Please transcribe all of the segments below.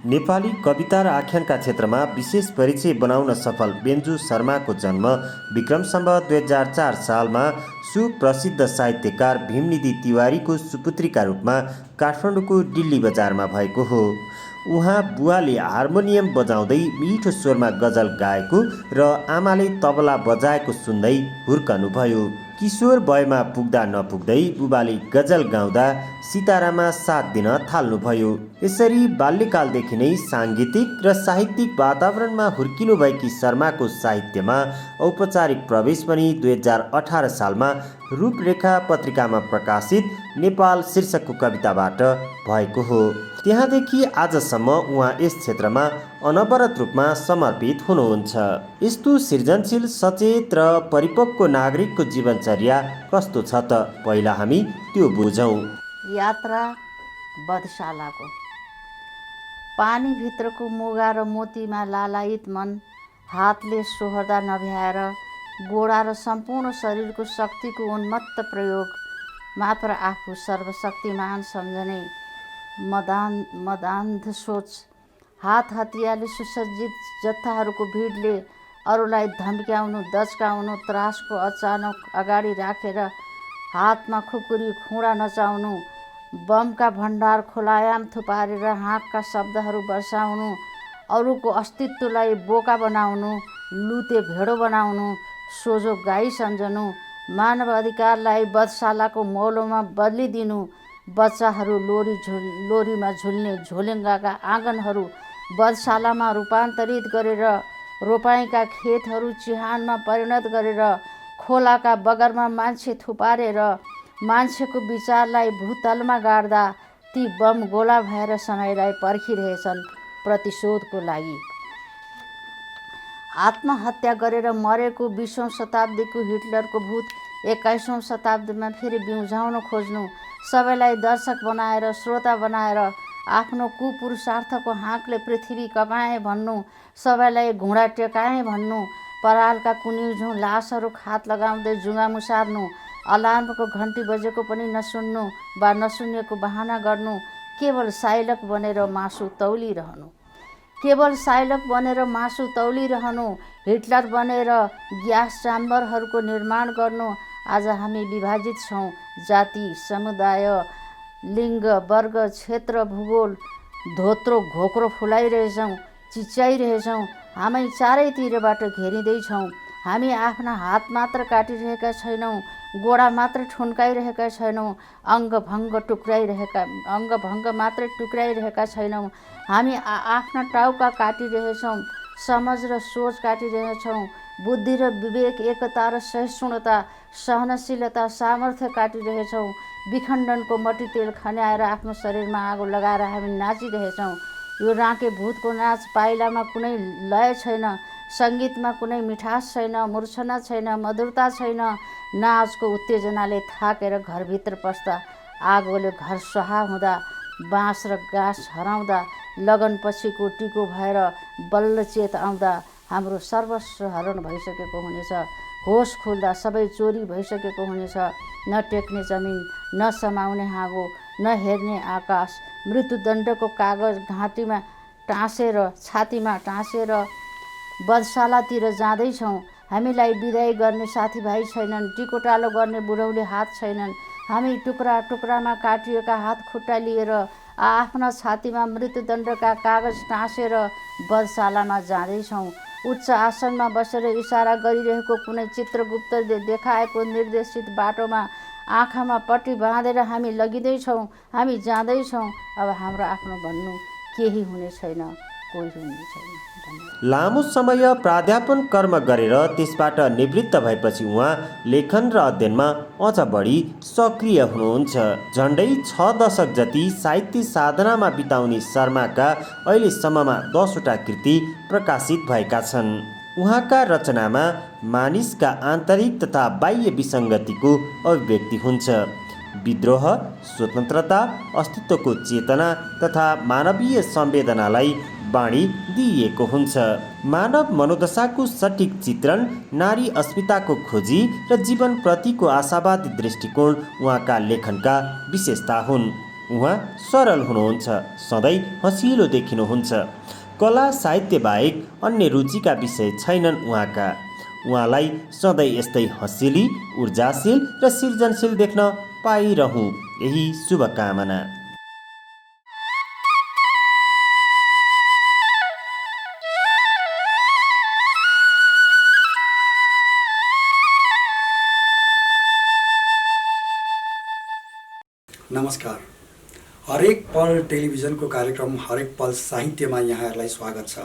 नेपाली कविता र आख्यानका क्षेत्रमा विशेष परिचय बनाउन सफल बेन्जु शर्माको जन्म विक्रम सम्वत 2004 सालमा सुप्रसिद्ध साहित्यकार भीमनिधि तिवारीको सुपुत्रीका रूपमा काठमाडौँको डिल्ली बजारमा भएको हो। उहाँ बुवाले हार्मोनियम बजाउँदै मिठो स्वरमा गजल गाएको र आमाले तबला बजाएको सुन्दै हुर्कनुभयो। किशोर वयमा पुग्दा नपुग्दै बुबाले गजल गाउँदा सितारामा साथ दिन थाल्नुभयो। यसरी बाल्यकालदेखि नै साङ्गीतिक र साहित्यिक वातावरणमा हुर्किनुभएकी शर्माको साहित्यमा औपचारिक प्रवेश पनि 2018 सालमा रूपरेखा पत्रिकामा प्रकाशित नेपाल शीर्षकको कविताबाट भएको हो। त्यहाँदेखि आजसम्म उहाँ यस क्षेत्रमा अनवरत रूपमा समर्पित हुनुहुन्छ। यस्तो सृजनशील, सचेत र परिपक्व नागरिकको जीवनचर्या कस्तो छ त पहिला हामी त्यो बुझौँ। यात्रा बधशालाको। पानीभित्रको मुगा र मोतीमा लालायित मन हातले सोहोर्दा नभ्याएर गोडा र सम्पूर्ण शरीरको शक्तिको उन्मत्त प्रयोग मात्र आफू सर्वशक्तिमान सम्झने मदान्ध सोच, हात हतियारले सुसज्जित जत्थाहरूको भिडले अरूलाई धम्क्याउनु, दच्काउनु, त्रासको अचानक अगाडि राखेर हातमा खुकुरी खुँडा नचाउनु, बमका भण्डार खोलायाम थुपारेर हाँकका शब्दहरू बर्साउनु, अरूको अस्तित्वलाई बोका बनाउनु, लुते भेडो बनाउनु, सोझो गाई सम्झनु, मानव अधिकारलाई बधशालाको मौलोमा बदलिदिनु, बच्चाहरू लोरीमा झुल्ने झोलेङ्गाका आँगनहरू बधशालामा रूपान्तरित गरेर रोपाइँका खेतहरू चिहानमा परिणत गरेर खोलाका बगरमा मान्छे थुपारेर मान्छेको विचारलाई भूतलमा गाड्दा ती बम गोला भएर समयलाई पर्खिरहेछन् प्रतिशोधको लागि। आत्महत्या गरेर मरेको 20औं शताब्दीको हिटलरको भूत 21औं शताब्दीमा फेरि बिउझाउन खोज्नु, सबैलाई दर्शक बनाएर, श्रोता बनाएर आफ्नो कुपुरुषार्थको हाँकले पृथ्वी कपाएँ भन्नु, सबैलाई घुँडा टेकाएँ भन्नु, परालका कुन्युझौँ लासहरू खात लगाउँदै जुङ्गा मुसार्नु, अलार्मको घन्टी बजेको पनि नसुन्नु वा नसुनेको बहाना गर्नु, केवल साइलक बनेर मासु तौलिरहनु, केवल साइलक बनेर मासु तौलिरहनु, हिटलर बनेर ग्यास चाम्बरहरूको निर्माण गर्नु। आज हामी विभाजित छौँ, जाति, समुदाय, लिङ्ग, वर्ग, क्षेत्र, भूगोल, धोत्रो घोक्रो फुलाइरहेछौँ, चिच्याइरहेछौँ। हामी चारैतिरबाट घेरिँदैछौँ। हामी आफ्ना हात मात्र काटिरहेका छैनौँ, गोडा मात्र ठुन्काइरहेका छैनौँ, अङ्गभङ्ग मात्र टुक्राइरहेका छैनौँ। हामी आफ्ना टाउका काटिरहेछौँ, समझ र सोच काटिरहेछौँ, बुद्धि र विवेक, एकता र सहिष्णुता, सहनशीलता, सामर्थ्य काटिरहेछौँ। विखण्डनको मट्टीतेल खन्याएर आफ्नो शरीरमा आगो लगाएर हामी नाचिरहेछौँ। यो राँके भूतको नाच पाइलामा कुनै लय छैन, सङ्गीतमा कुनै मिठास छैन, मूर्छना छैन, मधुरता छैन। नाचको उत्तेजनाले थाकेर घरभित्र पस्दा, आगोले घर स्वाहा हुँदा, बाँस र गाँस हराउँदा, लगनपछिको टिको भएर बल्ल चेत आउँदा हाम्रो सर्वस्व हरण भइसकेको हुनेछ। होस खुल्दा सबै चोरी भइसकेको हुनेछ। न टेक्ने जमिन, न समाउने हाँगो, न हेर्ने आकाश। मृत्युदण्डको कागज घाँटीमा टाँसेर, छातीमा टाँसेर बधशालातिर जाँदैछौँ। हामीलाई बिदाई गर्ने साथीभाइ छैनन्, टिकोटालो गर्ने बुढौले हात छैनन्। हामी टुक्रा टुक्रामा काटिएका हात खुट्टा लिएर आफ्ना छातीमा मृत्युदण्डका कागज टाँसेर बधशालामा जाँदैछौँ। उच्च आसनमा बसेर इसारा गरिरहेको कुनै चित्रगुप्तले देखाएको निर्देशित बाटोमा आँखामा पट्टी बाँधेर हामी लगिँदैछौँ। हामी जाँदैछौँ। अब हाम्रो आफ्नो भन्नु केही हुने छैन, कोही हुने छैन। लामो समय प्राध्यापन कर्म गरेर त्यसबाट निवृत्त भएपछि उहाँ लेखन र अध्ययनमा अझ बढी सक्रिय हुनुहुन्छ। झन्डै 6 दशक जति साहित्य साधनामा बिताउने शर्माका अहिलेसम्ममा 10वटा कृति प्रकाशित भएका छन्। उहाँका रचनामा मानिसका आन्तरिक तथा बाह्य विसङ्गतिको अभिव्यक्ति हुन्छ। विद्रोह, स्वतन्त्रता, अस्तित्वको चेतना तथा मानवीय संवेदनालाई बाणी दिइएको हुन्छ। मानव मनोदशाको सटीक चित्रण, नारी अस्मिताको खोजी र जीवनप्रतिको आशावादी दृष्टिकोण उहाँका लेखनका विशेषता हुन्। उहाँ सरल हुनुहुन्छ, सधैँ हँसिलो देखिनुहुन्छ। कला साहित्य बाहेक अन्य रुचिका विषय छैनन् उहाँका। उहाँलाई सधैँ यस्तै हँसिली, ऊर्जाशील र सृजनशील देख्न पाइरहँ, यही शुभकामना। नमस्कार। हरेक पल टेलिभिजनको कार्यक्रम हरेक पल साहित्यमा यहाँहरूलाई स्वागत छ।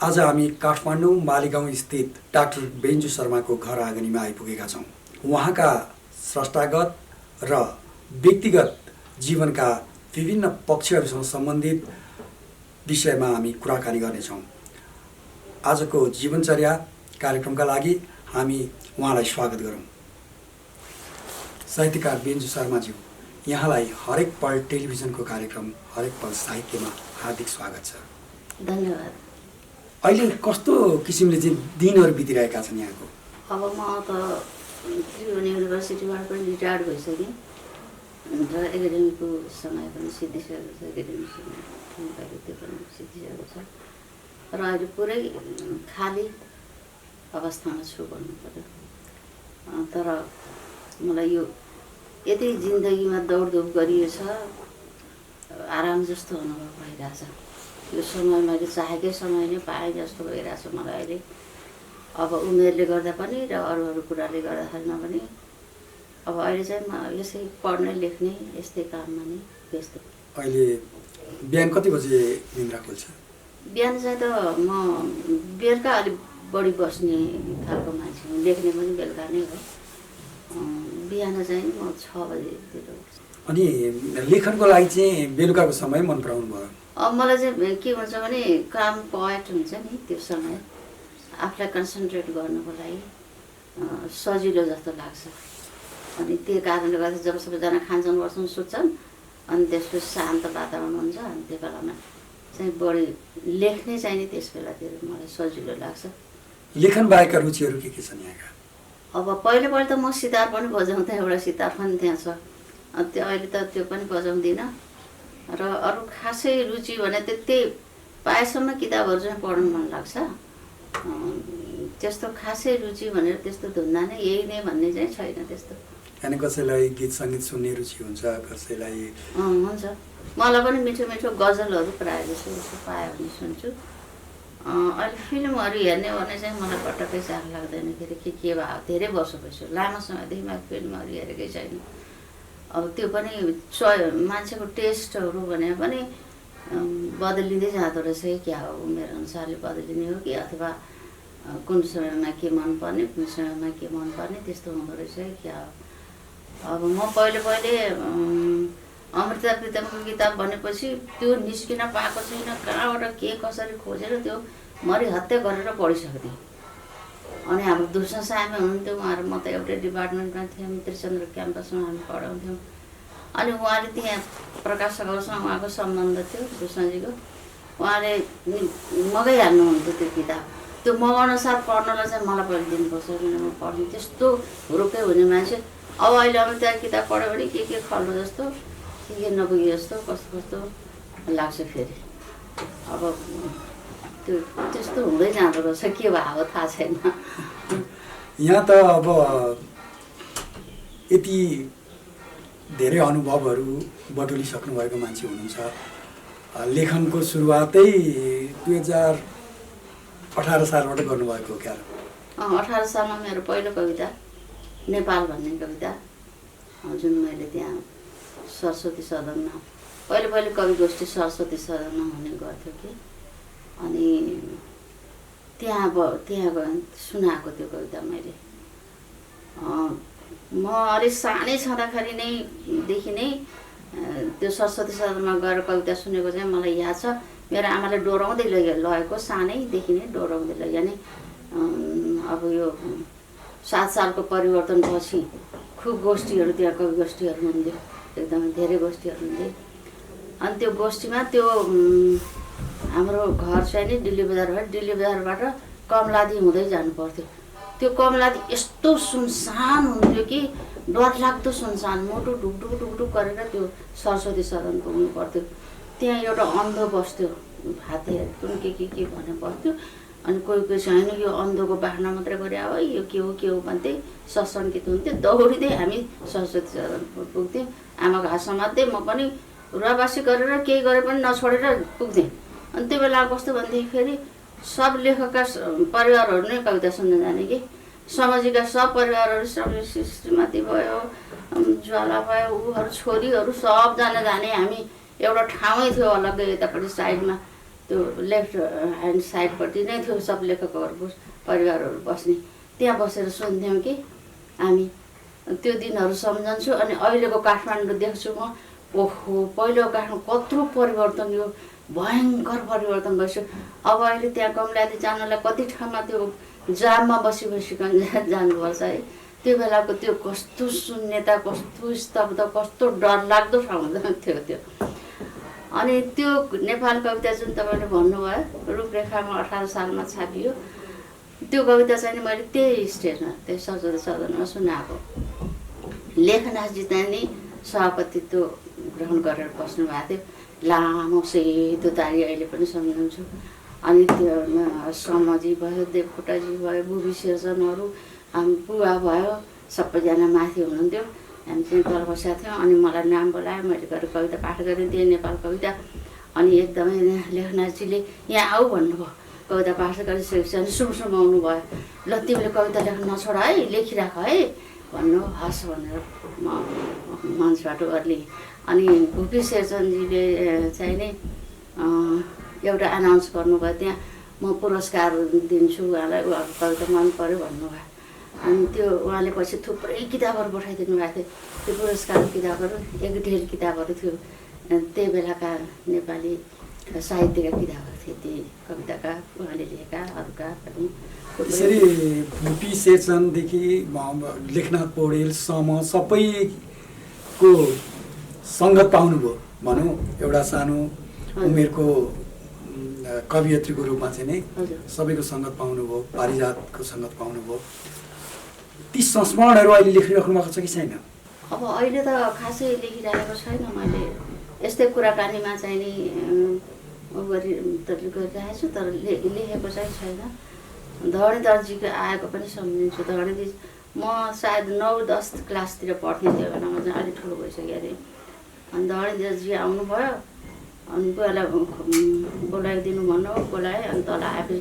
आज हामी काठमाडौँ मालीगाउँ स्थित डाक्टर बेन्जु शर्माको घर आँगनीमा आइपुगेका छौँ। उहाँका स्रष्टागत र व्यक्तिगत जीवनका विभिन्न पक्षहरूसँग सम्बन्धित विषयमा हामी कुराकानी गर्नेछौँ। आजको जीवनचर्या कार्यक्रमका लागि हामी उहाँलाई स्वागत गरौँ। साहित्यकार बेन्जु शर्माज्यू, यहाँलाई हरेक पल टेलिभिजनको कार्यक्रम हरेक पल साहित्यमा हार्दिक स्वागत छ। धन्यवाद। अहिले कस्तो किसिमले चाहिँ दिनहरू बितिरहेका छन् यहाँको? अब म त त्रिभुवन युनिभर्सिटीबाट पनि रिटायर्ड भइसकेँ र एकाडेमीको समय पनि सिद्धिसकेको छ। एकाडेमिक समय त्यो पनि सिद्धिसकेको छ र अहिले पुरै खाली अवस्थामा छु भन्नु पर्यो। तर मलाई यो यति जिन्दगीमा दौडधुप गरिएछ, आराम जस्तो अनुभव भइरहेछ। यो समय मैले चाहेकै समय नै पाएँ जस्तो भइरहेछ मलाई अहिले। अब उमेरले गर्दा पनि र अरू कुराले गर्दाखेरिमा पनि अब अहिले चाहिँ म यसै पढ्ने लेख्ने यस्तै काममा नै व्यस्त। अहिले बिहान कति बजे निन्द्रा खुल्छ? बिहान चाहिँ त म बेलुका अलिक बढी बस्ने खालको मान्छे हुँ, लेख्ने पनि बेलुका नै हो। बिहान चाहिँ म 6 बजेतिर उठ्छु। अनि लेखनको लागि चाहिँ बेलुकाको समय मन पराउनु भयो? अब मलाई चाहिँ के हुन्छ भने काम पोइट हुन्छ नि, त्यो समय आफूलाई कन्सन्ट्रेट गर्नुको लागि सजिलो जस्तो लाग्छ। अनि त्यो कारणले गर्दा जब सबैजना खान्छन् बस्छन् सुत्छन् अनि त्यसपछि शान्त वातावरण हुन्छ, अनि त्यो बेलामा चाहिँ बढी लेख्ने चाहिँ नि त्यस बेलातिर मलाई सजिलो लाग्छ। लेखन बाहेकका रुचिहरू के छन् यहाँका? अब पहिले त म सितार पनि बजाउँथेँ, एउटा सितार पनि त्यहाँ छ। त्यो अहिले त त्यो पनि बजाउँदिनँ। र अरू खासै रुचि भने त्यति पाएसम्म किताबहरू चाहिँ पढ्नु मन लाग्छ। त्यस्तो खासै रुचि भनेर त्यस्तो धुन्दा नै यही नै भन्ने चाहिँ छैन त्यस्तो। यानि कसैलाई गीत सङ्गीत सुन्ने रुचि हुन्छ, कसैलाई हुन्छ। मलाई पनि मिठो मिठो गजलहरू प्रायः जस्तो पायो भने सुन्छु। अहिले फिल्महरू हेर्ने भने चाहिँ मलाई पटक्कै चाख लाग्दैन। के भयो, धेरै वर्ष भइसक्यो, लामो समयदेखि मैले फिल्महरू हेरेकै छैन। अब त्यो पनि मान्छेको टेस्टहरू भने पनि बदलिँदै जाँदो रहेछ। क्या हो, उमेर अनुसारले बदलिने हो कि अथवा कुन समयमा के मनपर्ने, कुन समयमा के मनपर्ने, त्यस्तो हुँदो रहेछ। क्या हो, अब म पहिले अमृता प्रीतमको किताब भनेपछि त्यो निस्किन पाएको छैन, कहाँबाट के कसरी खोजेर त्यो मरिहत्या गरेर पढिसक्थेँ। अनि हाम्रो दुर्सन साहब हुनुहुन्थ्यो, उहाँहरू म त एउटै डिपार्टमेन्टमा थियौँ, त्रिचन्द्र क्याम्पसमा हामी पढाउँथ्यौँ। अनि उहाँले त्यहाँ प्रकाश सगरसँग उहाँको सम्बन्ध थियो, दुर्सनजीको। उहाँले मगाइहाल्नुहुन्थ्यो त्यो किताब। त्यो मगाउन साथ पढ्नलाई चाहिँ मलाई पहिले दिनुपर्छ, किन म पढ्ने त्यस्तो हुरुकै हुने मान्छे। अब अहिले अमृता किताब पढ्यो भने के खल्लो जस्तो, के नपुगे जस्तो, कस्तो लाग्छ फेरि। अब त्यो त्यस्तो हुँदै जाँदो रहेछ, के भयो थाहा छैन। यहाँ त अब यति धेरै अनुभवहरू बटुलिसक्नु भएको मान्छे हुनुहुन्छ। लेखनको सुरुवातै 2018 सालबाट गर्नुभएको हो क्या? 18 सालमा मेरो पहिलो कविता नेपाल भन्ने कविता, जुन मैले त्यहाँ सरस्वती सदनमा पहिले कवि गोष्ठी सरस्वती सदनमा हुने गर्थ्यो कि, अनि त्यहाँ सुनाएको त्यो कविता मैले। म अलिक सानै छँदाखेरि देखि नै त्यो सरस्वती सदनमा गएर कविता सुनेको चाहिँ मलाई याद छ। मेरो आमाले डोराउँदै लगेको, सानैदेखि नै डोराउँदै लग्यो। अनि अब यो 7 सालको परिवर्तनपछि खुब गोष्ठीहरू, त्यहाँ कवि गोष्ठीहरू हुन्थ्यो, एकदमै धेरै गोष्ठीहरू हुन्थे। अनि त्यो गोष्ठीमा त्यो हाम्रो घर चाहिँ नि दिल्ली बजार भयो, दिल्ली बजारबाट कमलादी हुँदै जानु पर्थ्यो। त्यो कमलादी यस्तो सुनसान हुन्थ्यो कि डरलाग्दो सुनसान मोटो ढुकढुक ढुकढुक गरेर त्यो सरस्वती सदन पुग्नु पर्थ्यो। त्यहाँ एउटा अन्धो बस्थ्यो, हाते कुन के भने बस्थ्यो। अनि कोही कोही छैन यो अन्धोको बाख्ना मात्रै गरे अब यो के हो भन्थे, सशङ्कित हुन्थ्यो। दौडिँदै हामी सरस्वती सदन पुग्थ्यौँ। आमाको हात समात्दै म पनि रुवाबासी गरेर केही गरे पनि नछोडेर पुग्थेँ। अनि त्यो बेला कस्तो भनेदेखि फेरि सब लेखकका परिवारहरू नै कविता सुन्न जाने कि समाजिका सब परिवारहरू, श्रीमती भयो, ज्वाला भयो, उहरू छोरीहरू सबजना जाने। हामी एउटा ठाउँै थियो अलग्गै यतापट्टि साइडमा, त्यो लेफ्ट ह्यान्ड साइडपट्टि नै थियो सब लेखकहरूको परिवारहरू बस्ने। त्यहाँ बसेर सुन्थ्यौँ कि हामी। त्यो दिनहरू सम्झन्छु। अनि अहिलेको काठमाडौँ देख्छु म, ओहो पहिलो काठमाडौँ कत्रो परिवर्तन, यो भयङ्कर परिवर्तन भइसक्यो। अब अहिले त्यहाँ कमलादी जानलाई कति ठाउँमा त्यो जाममा बसिकन जानुपर्छ है। त्यो बेलाको त्यो कस्तो शून्यता, कस्तो स्तब्ध, कस्तो डरलाग्दो ठाउँ थियो त्यो। अनि त्यो नेपाल कविता जुन तपाईँले भन्नुभयो रूपरेखामा 18 सालमा छापियो, त्यो कविता चाहिँ नि मैले त्यही स्टेजमा, त्यही सरस्वती सदनमा सुनाएको। लेखनाथजी चाहिँ नि सभापतित्व ग्रहण गरेर बस्नु भएको थियो। लामो सेतो तारी अहिले पनि सम्झन्छु। अनि त्यो समजी भयो, देवकोटाजी भयो, बुबी शेरचनहरू, हामी बुवा भयो, सबैजना माथि हुनुहुन्थ्यो। हामी चाहिँ तल बसेका थियौँ। अनि मलाई नाम बोलायो, मैले गएर कविता पाठ गरेँ, त्यही नेपाल कविता। अनि एकदमै लेखनाथजीले यहाँ आऊ भन्नुभयो। कविता पाठ गरिसकेपछि अनि सुमसुमाउनु भयो, ल तिमीले कविता लेख्न नछोड है, लेखिराख है भन्नु। हस् भनेर म मञ्चबाट ओर्लिएँ। अनि भुपी शेरचनजीले चाहिँ नि एउटा एनाउन्स गर्नुभयो, त्यहाँ म पुरस्कार दिन्छु उहाँलाई, उहाँको कविता मन पऱ्यो भन्नुभयो। अनि त्यो उहाँले पछि थुप्रै किताबहरू पठाइदिनु भएको थियो। त्यो पुरस्कार किताबहरू एक ढेर किताबहरू थियो। त्यही बेलाका नेपाली साहित्यका किताबहरू थिए, ती कविताका उहाँले लेखेका अरूका पनि। यसरी भुपी शेरचनदेखि लेखनाथ पौडेलसम्म सबैको सङ्गत पाउनुभयो भनौँ। एउटा सानो उमेरको कवियत्रीको रूपमा चाहिँ नै सबैको सङ्गत पाउनुभयो, पारिजातको सङ्गत पाउनुभयो। ती संस्मरणहरू अहिले लेखिराख्नु भएको छ कि छैन? अब अहिले त खासै लेखिरहेको छैन मैले। यस्तै कुराकानीमा चाहिँ नि गरिरहेको छु, तर लेखेको चाहिँ छैन। धवणी दर्जीको आएको पनि सम्झिन्छु। धवणी दिदी म सायद 9-10 क्लासतिर पढ्थेँ त्यो बेलामा, चाहिँ अलिक ठुलो भइसक्यो अरे। अनि धवणी दर्जी आउनुभयो। अनि बुवालाई बोलाइदिनु भन्नु, बोलाएँ। अनि तल आएपछि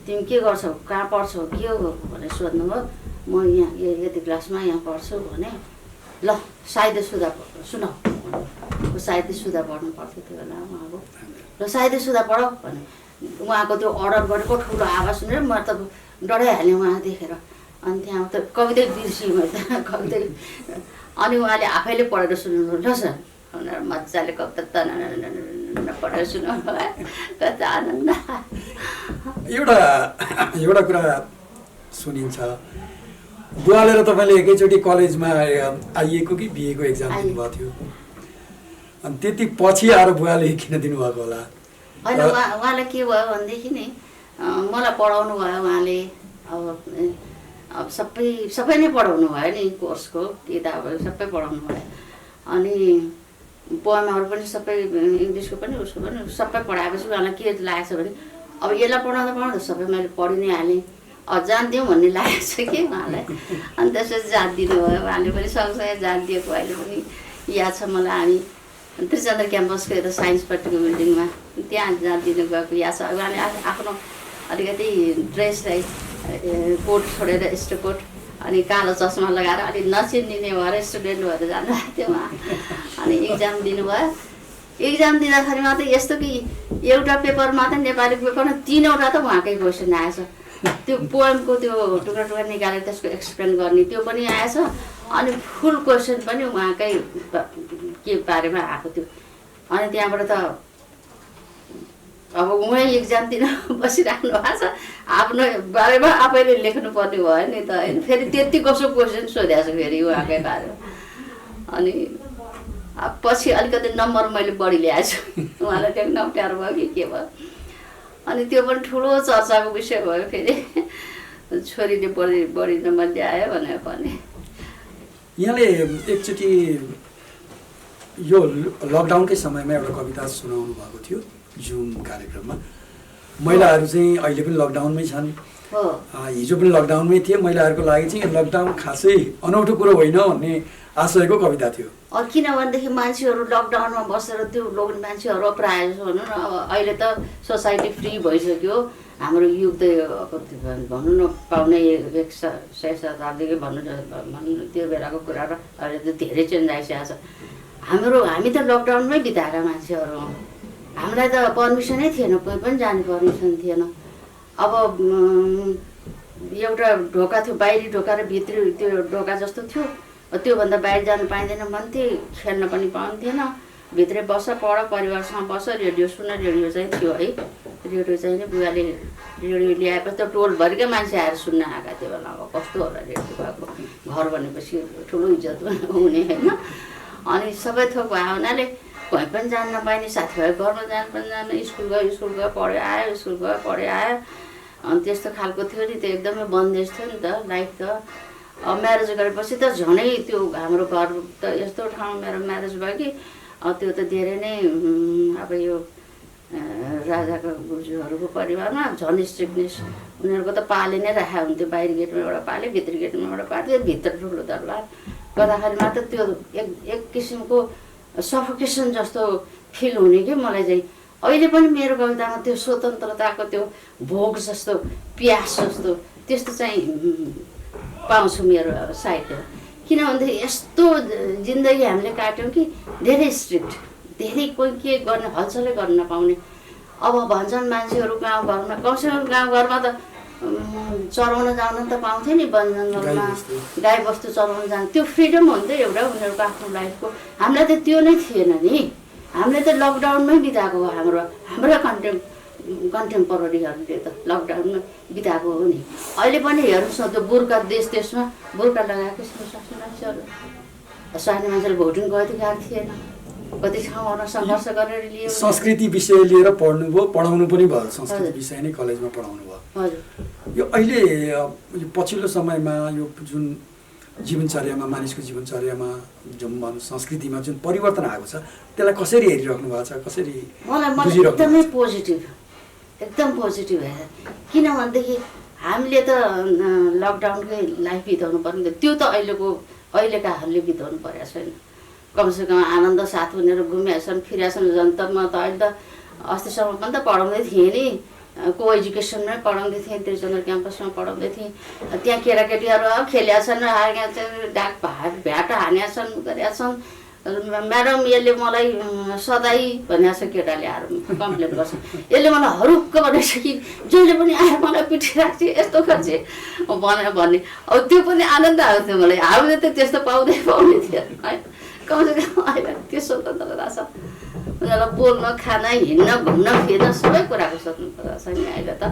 तिमी के गर्छौ, कहाँ पढ्छौ, के हो भनेर सोध्नुभयो। म यहाँ यति क्लासमा यहाँ पढ्छु भने। ल साहित्य सुधा सुनाऊ, साहित्य सुधा पढ्नु पर्थ्यो त्यो बेला उहाँको। ल साहित्य सुधा पढ भने उहाँको त्यो अर्डर गरेको ठुलो आवाज सुनेर म त डराइहालेँ उहाँ देखेर। अनि त्यहाँ त कवितै बिर्सिएँ मैले त कवितै। अनि उहाँले आफैले पढेर सुन्नु, ल सर भनेर मजाले कविता पढेर सुनाउनु भयो। कता आनन्द। एउटा कुरा सुनिन्छ, बुवाले र तपाईँले एकैचोटि कलेजमा आइएको कि बिएको एक्जाम दिनुभएको थियो? अनि त्यति पछि आएर बुवाले किन दिनुभएको होला? होइन, उहाँलाई के भयो भनेदेखि नि मलाई पढाउनु भयो उहाँले। अब सबै नै पढाउनु भयो नि, कोर्सको किताबहरू सबै पढाउनु भयो। अनि पोएमहरू पनि सबै, इङ्ग्लिसको पनि उसको पनि सबै पढाएपछि उहाँलाई के लागेको छ भने अब यसलाई पढाउँदा सबै मैले पढि नै हालेँ, जान्थ्यौँ भन्ने लागेको छ कि उहाँलाई। अनि त्यसपछि जानिदिनु भयो उहाँले पनि, सँगसँगै जानिदिएको अहिले पनि याद छ मलाई। हामी त्रिचन्द्र क्याम्पसको यता साइन्सपट्टिको बिल्डिङमा त्यहाँ जानिदिनु गएको याद छ। उहाँले आफ्नो अलिकति ड्रेसलाई कोट छोडेर यस्तो कोट अनि कालो चस्मा लगाएर अलिक नचिनिने भएर स्टुडेन्ट भएर जानुभएको थियो उहाँ। अनि इक्जाम दिनुभयो। इक्जाम दिँदाखेरि मात्रै यस्तो कि एउटा पेपरमा त नेपालीको पेपरमा 3वटा त उहाँकै क्वेसन आएछ। त्यो पोएमको त्यो टुक्रा टुक्रा निकालेर त्यसको एक्सप्लेन गर्ने त्यो पनि आएछ। अनि फुल क्वेसन पनि उहाँकै के बारेमा आएको थियो। अनि त्यहाँबाट त अब उहाँ इक्जाम दिन बसिराख्नु भएको छ, आफ्नो बारेमा आफैले लेख्नुपर्ने भयो नि त होइन। फेरि त्यति कसो क्वेसन सोधेको छ फेरि उहाँकै बारेमा। अनि पछि अलिकति नम्बर मैले बढी ल्याएको छु, उहाँलाई देख्न अप्ठ्यारो भयो कि के भयो। अनि त्यो पनि ठुलो चर्चाको विषय भयो फेरि, छोरीले बढी नम्बर ल्यायो भनेर भने। यहाँले एकचोटि यो लकडाउनकै समयमा एउटा कविता सुनाउनु भएको थियो जुम कार्यक्रममा। महिलाहरू चाहिँ अहिले पनि लकडाउनमै छन्, हो हिजो पनि लकडाउनमै थिए। महिलाहरूको लागि चाहिँ लकडाउन खासै अनौठो कुरो होइन भन्ने आशयको कविता थियो। किनभनेदेखि मान्छेहरू लकडाउनमा बसेर त्यो लोग्ने मान्छेहरू प्रायः जसो भनौँ न, अब अहिले त सोसाइटी फ्री भइसक्यो। हाम्रो युग त भनौँ न पाउने 100 शताब्दीकै भनौँ त्यो बेलाको कुरा र अहिले त धेरै चेन्ज आइसकेको छ। हामी त लकडाउनमै बिताएका मान्छेहरू हौँ। हामीलाई त पर्मिसनै थिएन, कोही पनि जाने पर्मिसन थिएन। अब एउटा ढोका थियो, बाहिरी ढोका र भित्री त्यो ढोका जस्तो थियो। त्योभन्दा बाहिर जानु पाइँदैन भन्थे, खेल्न पनि पाउँथेन। भित्रै बस, पढ, परिवारसँग बस, रेडियो सुन। रेडियो चाहिँ थियो है, रेडियो चाहिँ नि बुवाले रेडियो ल्याएपछि त टोलभरिकै मान्छे आएर सुन्न आएका त्यो बेला। अब कस्तो होला रेडियो भएको घर भनेपछि ठुलो इज्जत हुने होइन। अनि सबै थोक भयो हुनाले कहीँ पनि जान नपाइने, साथीभाइ घरमा जान पनि जान, स्कुल गयो पढ्यो आयो, स्कुल गयो पढ्यो आयो। अनि त्यस्तो खालको थियो नि, त्यो एकदमै बन्देज थियो नि त लाइफ त। अब म्यारेज गरेपछि त झनै त्यो हाम्रो घर त यस्तो ठाउँ मेरो म्यारेज भयो कि त्यो त धेरै नै अब यो राजाको बोजूहरूको परिवारमा झन् स्ट्रिक्टनेस। उनीहरूको त पाले नै राखेको हुन्थ्यो, बाहिर गेटमा एउटा पाले, भित्री गेटमा एउटा पाले, भित्र ठुलो दरबार गर्दाखेरि मात्र त्यो एक किसिमको सफोकेसन जस्तो फिल हुने कि मलाई चाहिँ। अहिले पनि मेरो कवितामा त्यो स्वतन्त्रताको त्यो भोग जस्तो, प्यास जस्तो त्यस्तो चाहिँ पाउँछु मेरो साहित्यमा। किनभनेदेखि यस्तो जिन्दगी हामीले काट्यौँ कि धेरै स्ट्रिक्ट, धेरै कोही के गर्ने हलचलै गर्न नपाउने। अब भन्छन् मान्छेहरू गाउँघरमा, कमसेकम गाउँघरमा त चराउन जान त पाउँथ्यो नि, वन जङ्गलमा गाईबस्तु चराउन जानु, त्यो फ्रिडम हुन्थ्यो एउटा उनीहरूको आफ्नो लाइफको। हामीलाई त त्यो नै थिएन नि। हामीले त लकडाउनमै बिताएको हो। हाम्रो कन्टेम्पोरेरीहरूले त लकडाउनमा बिताएको हो नि। अहिले पनि हेर्नुहोस् न, त्यो बुर्का देशमा बुर्का लगाएको मान्छेहरू, सानो मान्छेले भोटिङ गएको थिएन, कति ठाउँमा सङ्घर्ष गरेर लियो। संस्कृति विषय लिएर पढ्नुभयो, पढाउनु पनि भयो, संस्कृति विषय नै कलेजमा पढाउनु भयो। हजुर। यो अहिले यो पछिल्लो समयमा यो जुन जीवनचर्यामा, मानिसको जीवनचर्यामा जुन संस्कृतिमा जुन परिवर्तन आएको छ, त्यसलाई कसरी हेरिराख्नु भएको छ, कसरी मलाई एकदमै पोजिटिभ, एकदम पोजिटिभ हेर। किनभनेदेखि हामीले त लकडाउनकै लाइफ बिताउनु पर्ने, त्यो त अहिलेकाहरूले बिताउनु परेको छैन। कमसेकम आनन्द साथ उनीहरू घुमिआएछन्, फिरेछन्। जनतामा त अहिले त अस्तिसम्म पनि त पढाउँदै थिएँ नि, को एजुकेसनमै पढाउँदै थिएँ, त्रिचन्द्र क्याम्पसमा पढाउँदै थिएँ। त्यहाँ केटाकेटीहरू अब खेलेका छन्, डाक भ्याट हानेका छन्, गरेका छन्। म्याडम यसले मलाई सधैँ भनेको छ, केटाले आएर कम्प्लेन गर्छ, यसले मलाई हरुक्क भनेको कि जहिले पनि आएर मलाई पिटिरहेको थियो, यस्तो गर्छ भनेर भन्ने। अब त्यो पनि आनन्द आउँथ्यो मलाई। हामीले त त्यस्तो पाउँदै पाउने थियो है। कमसेकम अहिले त्यो स्वतन्त्रता छ। उनीहरूलाई बोल्न, खान, हिँड्न, घुम्न, फिर्न सबै कुराको स्वतन्त्रता छ नि। अहिले त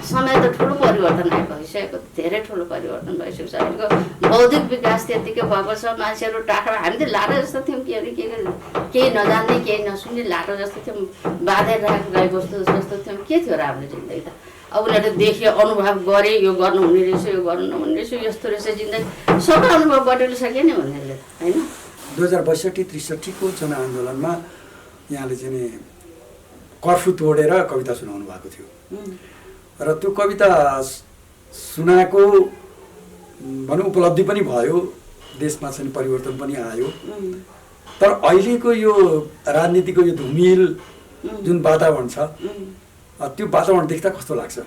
समय त ठुलो परिवर्तन भइसकेको, धेरै ठुलो परिवर्तन भइसकेको छ। अहिलेको बौद्धिक विकास त्यत्तिकै भएको छ। मान्छेहरू टाढा, हामी त लाटो जस्तो थियौँ, केही नजान्ने, केही नसुन्ने लाटो जस्तो थियौँ, बाँधेर राखेको गाईबस्तु जस्तो थियौँ। के थियो र हाम्रो जिन्दगी त? अब उनीहरूले देखे, अनुभव गरे, यो गर्नु हुने रहेछ, यो गर्नु नहुने रहेछ, यस्तो रहेछ जिन्दगी, सबै अनुभव बटुल्न सक्यो नि उनीहरूले त होइन। 2062-63 जनआन्दोलनमा यहाँले चाहिँ कर्फ्यू तोडेर कविता सुनाउनु भएको थियो र त्यो कविता सुनाएको भनौँ उपलब्धि पनि भयो, देशमा चाहिँ परिवर्तन पनि आयो। तर अहिलेको यो राजनीतिको यो धुमिल जुन वातावरण छ, त्यो वातावरण देख्दा कस्तो लाग्छ?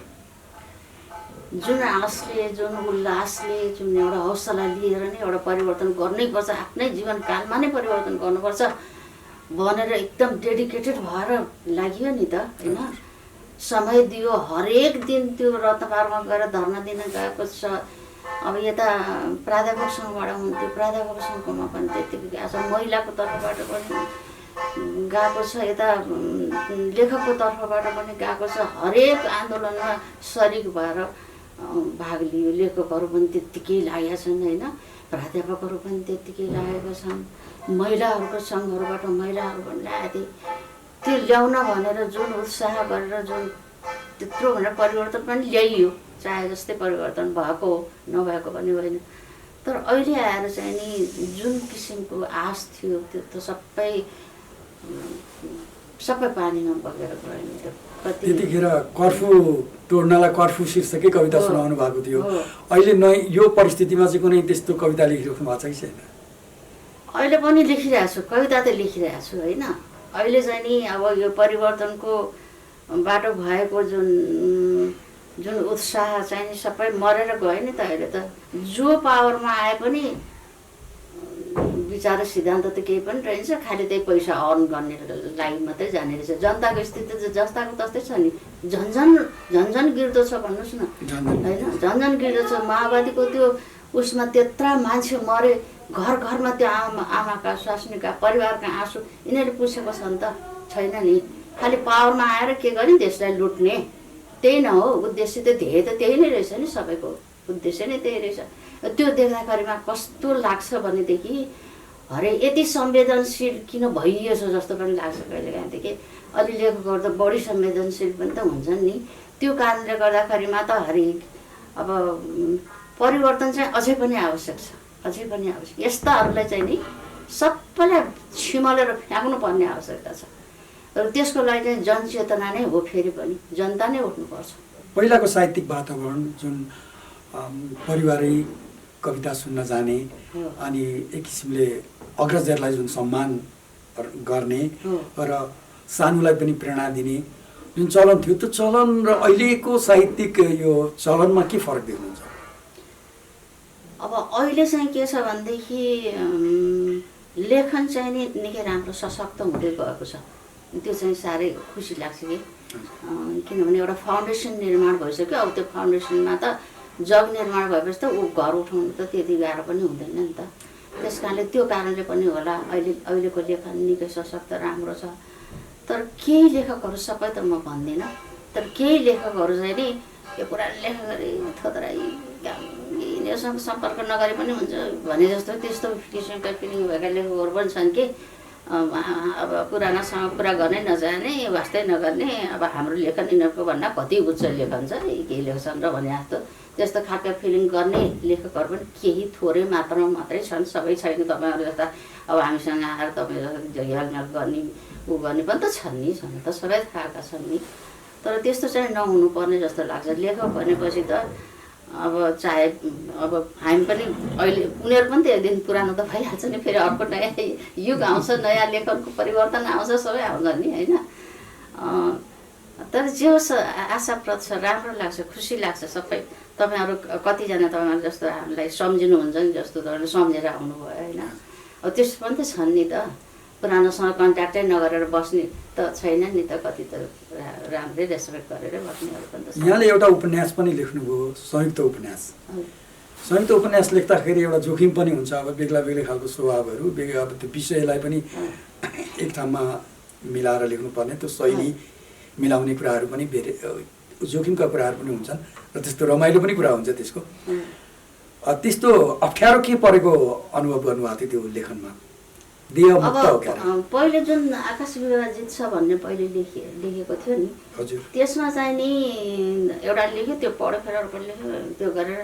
जुन आशले, जुन उल्लासले, जुन एउटा हौसला लिएर नै एउटा परिवर्तन गर्नैपर्छ, आफ्नै जीवनकालमा नै परिवर्तन गर्नुपर्छ भनेर एकदम डेडिकेटेड भएर लाग्यो नि त होइन। समय दियो, हरेक दिन त्यो रत्नपारमा गएर धर्ना दिन गएको छ। अब यता प्राध्यापक सङ्घबाट हुन्थ्यो, प्राध्यापक सङ्घमा पनि त्यतिकै गएको छ, महिलाको तर्फबाट पनि गएको छ, यता लेखकको तर्फबाट पनि गएको छ। हरेक आन्दोलनमा सरिक भएर भाग लियो। लेखकहरू पनि त्यत्तिकै लागेका छन् होइन, प्राध्यापकहरू पनि त्यत्तिकै लागेका छन्। महिलाहरूको सङ्घहरूबाट महिलाहरू पनि ल्याएको थिए। त्यो ल्याउन भनेर जुन उत्साह गरेर जुन त्यत्रो भनेर परिवर्तन पनि ल्याइयो, चाहे जस्तै परिवर्तन भएको हो, नभएको पनि होइन। तर अहिले आएर चाहिँ नि जुन किसिमको आश थियो त्यो त सबै पानीमा बगेर गयो नि त। कति त्यतिखेर कर्फ्यू तोड्नलाई कर्फ्यू शीर्षकै कविता सुनाउनु भएको थियो। अहिले यो परिस्थितिमा चाहिँ कुनै त्यस्तो कविता लेखिराख्नु भएको छ कि छैन? अहिले पनि लेखिरहेको छु, कविता त लेखिरहेको छु होइन। अहिले चाहिँ नि अब यो परिवर्तनको बाटो भएको जुन उत्साह चाहिँ नि सबै मरेर गयो नि त। अहिले त जो पावरमा आए पनि विचार सिद्धान्त त केही पनि रहन्छ, खालि त्यही पैसा अर्न गर्ने लागि मात्रै जाने रहेछ। जनताको स्थिति त जस्ताको तस्तै छ नि, झन्झन गिर्दो छ भन्नुहोस् न होइन, झन्झन गिर्दो छ। माओवादीको त्यो उसमा त्यत्रा मान्छे मरे, घर घरमा त्यो आमाका स्वास्नीका परिवारका आँसु यिनीहरूले पुछेको छ नि त? छैन नि। खालि पावरमा आएर के गर्ने, देशलाई लुट्ने, त्यही न हो उद्देश्य त। ध्येय त त्यही नै रहेछ नि, सबैको उद्देश्य नै त्यही रहेछ। त्यो देख्दाखेरिमा कस्तो लाग्छ भनेदेखि अरे यति संवेदनशील किन भइएछ जस्तो पनि लाग्छ कहिलेकाहीँदेखि। अलि लेखकहरू त बढी संवेदनशील पनि त हुन्छन् नि। त्यो कारणले गर्दाखेरिमा त हरेक अब परिवर्तन चाहिँ अझै पनि आवश्यक छ, अझै पनि आवश्यक। यस्ताहरूलाई चाहिँ नि सबैलाई छिमलेर फ्याँक्नु पर्ने आवश्यकता छ। र त्यसको लागि चाहिँ जनचेतना नै हो, फेरि पनि जनता नै उठ्नुपर्छ। पहिलाको साहित्यिक वातावरण जुन पारिवारिक कविता सुन्न जाने अनि एक किसिमले अग्रजहरूलाई जुन सम्मान गर्ने र सानुलाई पनि प्रेरणा दिने जुन चलन थियो, त्यो चलन र अहिलेको साहित्यिक यो चलनमा के फरक देख्नुहुन्छ? अब अहिले चाहिँ के छ भनेदेखि लेखन चाहिँ नि निकै राम्रो सशक्त हुँदै गएको छ। त्यो चाहिँ साह्रै खुसी लाग्छ कि किनभने एउटा फाउन्डेसन निर्माण भइसक्यो। अब त्यो फाउन्डेसनमा त जग निर्माण भएपछि त ऊ घर उठाउनु त त्यति गाह्रो पनि हुँदैन नि त। त्यस कारणले त्यो कारणले पनि होला अहिलेको लेखन निकै सशक्त राम्रो छ। तर केही लेखकहरू, सबै त म भन्दिनँ, तर केही लेखकहरू चाहिँ नि यो कुरा लेखक गरी थोत्रै यिनीहरूसँग सम्पर्क नगरे पनि हुन्छ भने जस्तो त्यस्तो किसिमका फिलिङ भएका लेखकहरू पनि छन् कि अब पुरानासँग कुरा गर्नै नजाने, वास्तै नगर्ने, अब हाम्रो लेखन यिनीहरूको भन्दा कति उच्च लेखन छ, केही लेख्छन् र भने जस्तो त्यस्तो खालका फिलिङ गर्ने लेखकहरू पनि केही थोरै मात्रामा मात्रै छन्, सबै छैन। तपाईँहरू जस्ता अब हामीसँग आएर तपाईँ जस्तो हेलमेल गर्ने ऊ गर्ने पनि त छन् नि, छन् त, सबै खालका छन् नि। तर त्यस्तो चाहिँ नहुनुपर्ने जस्तो लाग्छ। लेखक भनेपछि त अब चाहे अब हामी पनि अहिले उनीहरू पनि त एक दिन पुरानो त भइहाल्छ नि, फेरि अर्को नयाँ युग आउँछ, नयाँ लेखनको परिवर्तन आउँछ, सबै आउँछ नि होइन। तर जे होस् आशाप्रद छ, राम्रो लाग्छ, खुसी लाग्छ सबै। तपाईँहरू कतिजना तपाईँहरू जस्तो हामीलाई सम्झिनुहुन्छ नि, जस्तो तपाईँले सम्झेर आउनुभयो होइन। अब त्यस्तो पनि त छन् नि त, पुरानोसँग कन्ट्याक्टै नगरेर बस्ने त छैन नि त, कति त राम्रै रेस्पेक्ट गरेर बस्नेहरू पनि त छ। यहाँले एउटा उपन्यास पनि लेख्नुभयो, संयुक्त उपन्यास। संयुक्त उपन्यास लेख्दाखेरि एउटा जोखिम पनि हुन्छ। अब बेग्ला बेग्लै खालको स्वभावहरू, अब त्यो विषयलाई पनि एक ठाउँमा मिलाएर लेख्नुपर्ने, त्यो शैली मिलाउने कुराहरू पनि धेरै जोखिमका कुराहरू पनि हुन्छन् र त्यस्तो रमाइलो पनि कुरा हुन्छ त्यसको। त्यस्तो अप्ठ्यारो के परेको अनुभव गर्नुभएको थियो त्यो लेखनमा? अब पहिले जुन आकाश विभाजित छ भन्ने पहिले लेखेको थियो नि, त्यसमा चाहिँ नि एउटा लेख्यो, त्यो पढ्यो, फेरि अर्को लेख्यो, त्यो गरेर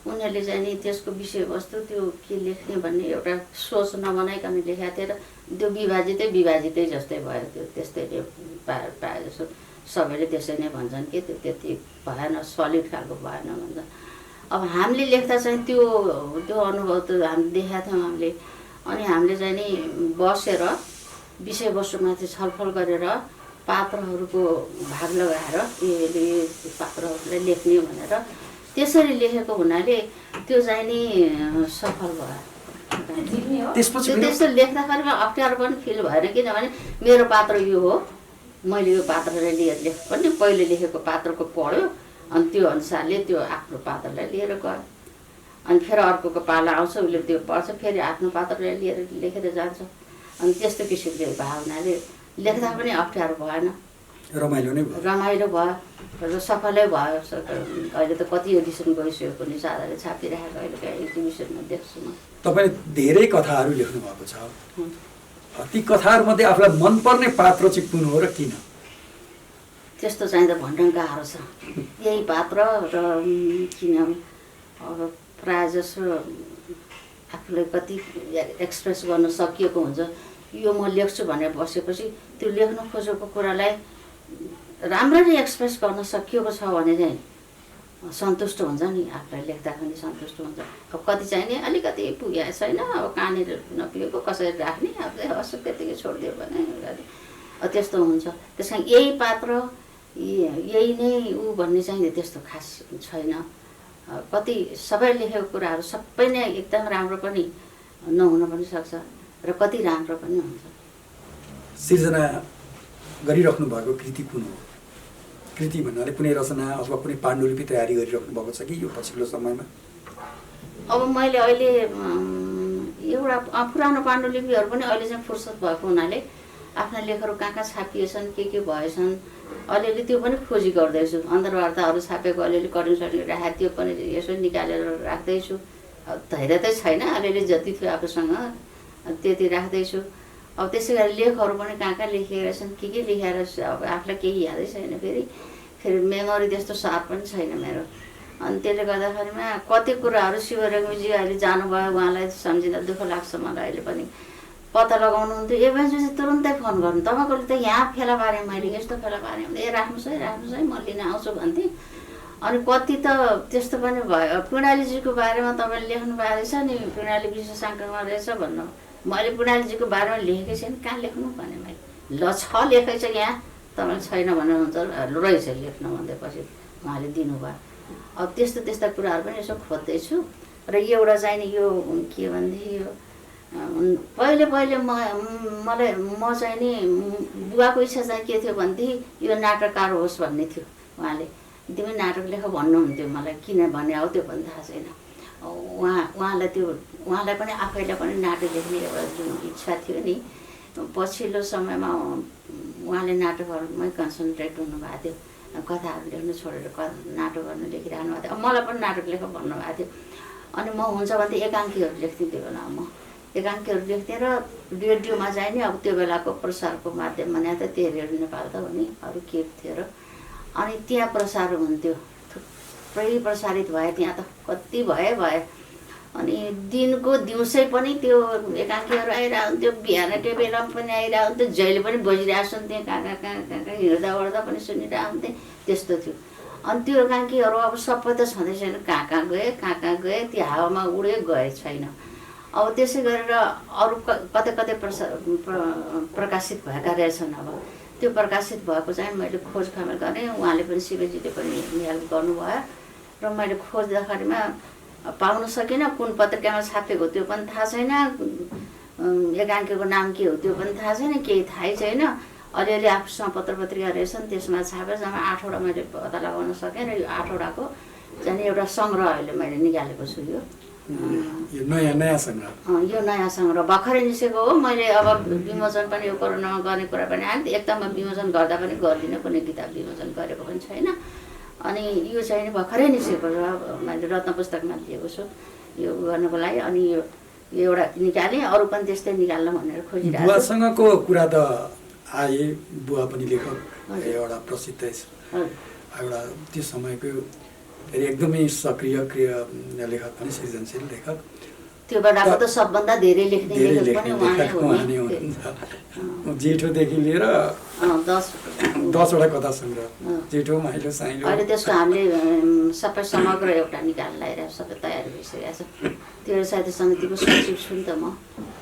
उनीहरूले चाहिँ नि त्यसको विषयवस्तु त्यो के लेख्ने भन्ने एउटा सोच नबनाइकन लेखेको थियो र त्यो विभाजितै जस्तै भयो। त्यो त्यस्तै प्रायः जस्तो सबैले त्यसै नै भन्छन् कि त्यो त्यति भएन, सलिड खालको भएन भन्छन्। अब हामीले लेख्दा चाहिँ त्यो अनुभव त हामीले देखाएको थियौँ हामीले। अनि हामीले चाहिँ नि बसेर विषयवस्तुमाथि छलफल गरेर पात्रहरूको भाग लगाएर यो पात्रहरूलाई लेख्ने भनेर त्यसरी लेखेको हुनाले त्यो चाहिँ नि सफल भयो। त्यस्तो लेख्दाखेरिमा अप्ठ्यारो पनि फिल भएन, किनभने मेरो पात्र यो हो, मैले यो पात्रलाई लिएर लेखेको पनि पहिले लेखेको पात्रको पढ्यो, अनि त्यो अनुसारले त्यो आफ्नो पात्रलाई लिएर गयो। अनि फेरि अर्को पाला आउँछ, उसले त्यो पढ्छ, फेरि आफ्नो पात्रलाई लिएर लेखेर जान्छ। अनि त्यस्तो किसिमले भावनाले लेख्दा पनि अप्ठ्यारो भएन, रमाइलो भयो र सफलै भयो। अहिले त कति एडिसन गइसक्यो पनि, साधारण छापिराखेको अहिले एक्जिबिसनमा देख्छु म। तपाईँले धेरै कथाहरू लेख्नु भएको छ, ती कथाहरूमध्ये आफूलाई मनपर्ने पात्र चाहिँ कुन हो र किन? त्यस्तो चाहिँ त भन्न गाह्रो छ। यही पात्र र किन अब प्रायः जसो आफूलाई कति एक्सप्रेस गर्न सकिएको हुन्छ। यो म लेख्छु भनेर बसेपछि त्यो लेख्न खोजेको कुरालाई राम्ररी एक्सप्रेस गर्न सकिएको छ भने चाहिँ सन्तुष्ट हुन्छ नि, आफूलाई लेख्दा पनि सन्तुष्ट हुन्छ। अब कति चाहिने अलिकति पुगेको छैन, अब कहाँनिर नपुगेको कसरी राख्ने, अब हस् त्यतिकै छोडिदियो भने त्यस्तो हुन्छ। त्यस कारण यही पात्र यही नै ऊ भन्ने चाहिँ त्यस्तो खास छैन। कति सबै लेखेको कुराहरू सबै नै एकदम राम्रो पनि नहुन पनि सक्छ र कति राम्रो पनि हुन्छ। सिर्जना गरिराख्नु भएको कृति कुन हो? कृति भन्नाले कुनै रचना अथवा कुनै पाण्डुलिपि तयारी गरिराख्नु भएको छ कि यो पछिल्लो समयमा? अब मैले अहिले एउटा पुरानो पाण्डुलिपिहरू पनि अहिले चाहिँ फुर्सद भएको हुनाले आफ्ना लेखहरू कहाँ कहाँ छापिएछन्, के भएछन्, अलिअलि त्यो पनि खोजी गर्दैछु। अन्तर्वार्ताहरू छापेको अलिअलि कटिङ सटिङ राखेको त्यो पनि यसो निकालेर राख्दैछु। अब धेरै त छैन, अलिअलि जति थियो आफूसँग त्यति राख्दैछु। अब त्यसै गरी लेखहरू पनि कहाँ कहाँ लेखेका छन्, के लेखेर अब आफूलाई केही यादै छैन। फेरि मेमोरी त्यस्तो सार्प पनि छैन मेरो। अनि त्यसले गर्दाखेरिमा कति कुराहरू शिव रेग्मीजी अहिले जानुभयो, उहाँलाई सम्झिँदा दुःख लाग्छ मलाई। अहिले पनि पत्ता लगाउनुहुन्थ्यो, एभेन्जू चाहिँ तुरुन्तै फोन गर्नु, तपाईँकोले त यहाँ फेला पारेँ मैले, यस्तो फेला पारेँ भने राख्नुहोस् है म लिन आउँछु भन्थेँ। अनि कति त त्यस्तो पनि भयो। पिँडालीजीको बारेमा तपाईँले लेख्नु भएको रहेछ नि, पिँडाली विशेषाङ्कमा रहेछ भन्नु, मैले पिँडालीजीको बारेमा लेखेकै छैन, कहाँ लेख्नु भने मैले ल छ लेखेकै छ यहाँ, तपाईँले छैन भन्नुहुन्छ रहेछ लेख्न भन्दैपछि उहाँले दिनुभयो। अब त्यस्ता कुराहरू पनि यसो खोज्दैछु। र एउटा चाहिँ नि यो के भनेदेखि पहिले म चाहिँ नि बुवाको इच्छा चाहिँ के थियो भनेदेखि यो नाटककार होस् भन्ने थियो। उहाँले तिमी नाटक लेख भन्नुहुन्थ्यो मलाई, किन भने हो त्यो पनि थाहा छैन। उहाँलाई पनि आफैलाई पनि नाटक लेख्ने एउटा जुन इच्छा थियो नि, पछिल्लो समयमा उहाँले नाटकहरूमै कन्सन्ट्रेट हुनुभएको थियो। कथाहरू लेख्नु छोडेर नाटक गर्न लेखिरहनु भएको थियो। मलाई पनि नाटक लेख भन्नुभएको थियो। अनि म हुन्छ भने एकाङ्कीहरू लेख्थेँ। त्यो बेला म एकाङ्कीहरू लेख्थेँ र रेडियोमा चाहिँ नि अब त्यो बेलाको प्रसारको माध्यम भने त त्यही रेडियो नेपाल त हो नि, अरू के थियो र। अनि त्यहाँ प्रसार हुन्थ्यो, थुप्रै प्रसारित भए त्यहाँ त कति भए। अनि दिनको दिउँसै पनि त्यो एकाङ्कीहरू आइरहन्थ्यो, बिहान त्यो बेला पनि आइरहन्थ्यो, जहिले पनि बजिरहेको सुन्थेँ, कहाँ हिँड्दा ओर्दा पनि सुनिरहेको हुन्थेँ, त्यस्तो थियो। अनि त्यो एकाङ्कीहरू अब सबै त छँदै छैन, कहाँ गए त्यो हावामा उडे गए छैन। अब त्यसै गरेर अरू कतै प्रकाशित भएका रहेछन्। अब त्यो प्रकाशित भएको चाहिँ मैले खोजखमेल गरेँ, उहाँले पनि शिवजीले पनि हेल्प गर्नुभयो र मैले खोज्दाखेरिमा पाउन सकिनँ। कुन पत्रिकामा छापेको त्यो पनि थाहा छैन, एकाङ्कीको नाम के हो त्यो पनि थाहा छैन, केही थाहै छैन। अलिअलि आफूसँग पत्रिका रहेछन्, त्यसमा छापेर जम्मा 8वटा मैले पत्ता लगाउन सकेँ र यो 8वटाको चाहिँ एउटा सङ्ग्रह अहिले मैले निकालेको छु। यो नयाँ सङ्ग्रह, यो नयाँ सङ्ग्रह भर्खरै निस्केको हो। मैले अब विमोचन पनि यो कोरोनामा गर्ने कुरा पनि आयो, एकदम विमोचन गर्दा पनि गर्दिनँ, कुनै किताब विमोचन गरेको पनि छैन। अनि यो चाहिँ नि भर्खरै निस्केको छ, मैले रत्न पुस्तकमा लिएको छु यो गर्नको लागि। अनि यो एउटा निकालेँ, अरू पनि त्यस्तै निकाल्न भनेर खोजिरहेको छु। बुवासँगको कुरा त आए, बुवा पनि लेखक एउटा प्रसिद्ध एउटा त्यो समयको एकदमै सक्रिय लेखक पनि, सृजनशील लेखक। त्यो बेलाको त सबभन्दा धेरै लेख्ने लेखक पनि उहाँले हो। जेठोदेखि लिएर 10वटा कथा सङ्ग्रह, जेठो माइलो साइलो। अहिले त्यसको हामीले सबै समग्र एउटा निकाल्न लगाइरहेको, सबै तयारी भइसकेको छ। त्यो साहित्य समितिको सचिव छु नि त म।